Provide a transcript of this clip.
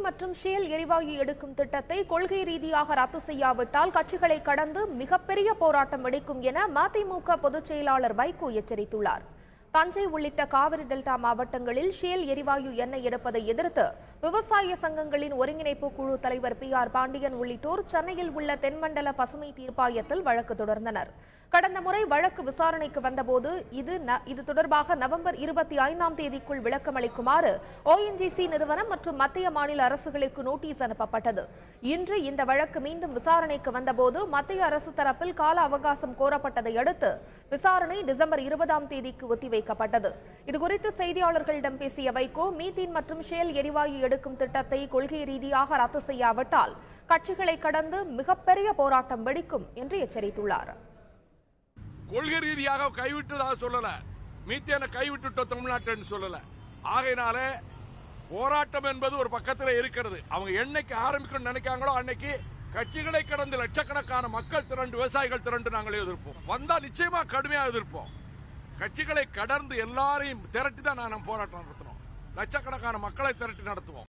மற்றும் ஷேல் எரிவாயு எடுக்கும் திட்டத்தை கொள்கை ரீதியாக ரத்து செய்யாவிட்டால் கட்சிகளை கடந்து மிகப்பெரிய போராட்டம் வெடிக்கும் என மதிமுக பொதுச் செயலாளர் வைகோ எச்சரித்துள்ளார். தஞ்சை உள்ளிட்ட காவிரி டெல்டா மாவட்டங்களில் ஷேல் எரிவாயு எண்ணெய் எடுப்பதை எதிர்த்து விவசாய சங்கங்களின் ஒருங்கிணைப்பு குழு தலைவர் PR பாண்டியன் உள்ளிட்டோர் சென்னையில் உள்ள தென்மண்டல பசுமை தீர்ப்பாயத்தில் வழக்கு தொடர்ந்தனர். கடந்த முறை வழக்கு விசாரணைக்கு வந்தபோது இது தொடர்பாக நவம்பர் 25ஆம் தேதிக்குள் விளக்கமளிக்குமாறு ONGC நிறுவனம் மற்றும் மத்திய மாநில அரசுகளுக்கு நோட்டீஸ் அனுப்பப்பட்டது. இன்று இந்த வழக்கு மீண்டும் விசாரணைக்கு வந்தபோது மத்திய அரசு தரப்பில் கால அவகாசம் கோரப்பட்டதை அடுத்து விசாரணை டிசம்பர் 20ஆம் தேதிக்கு ஒத்திவைக்கப்பட்டது. இதுகுறித்து செய்தியாளர்களிடம் பேசிய வைகோ, மீத்தேன் மற்றும் ஷேல் எரிவாயு எடுக்கும் திட்டத்தை கொள்கை ரீதியாக ரத்து செய்யாவிட்டால் கட்சிகளை கடந்து மிகப்பெரிய போராட்டம் வெடிக்கும் என்று எச்சரித்துள்ளார். கொள்கை ரீதியாக கைவிட்டதாக சொல்லல, மீத்தேனை கைவிட்டுட்டோம் தமிழ்நாட்டில் சொல்லல. ஆகையினால போராட்டம் என்பது ஒரு பக்கத்தில் இருக்கிறது. அவங்க என்னைக்கு ஆரம்பிக்கணும்னு நினைக்காங்களோ அன்னைக்கு கட்சிகளை கடந்து லட்சக்கணக்கான மக்கள் திரண்டு, விவசாயிகள் திரண்டு நாங்களே எதிர்ப்போம். வந்தா நிச்சயமா கடுமையாக எதிர்ப்போம். கட்சிகளை கடந்து எல்லாரையும் திரட்டி தான் நான் போராட்டம் நடத்தணும். லட்சக்கணக்கான மக்களை திரட்டி நடத்துவோம்.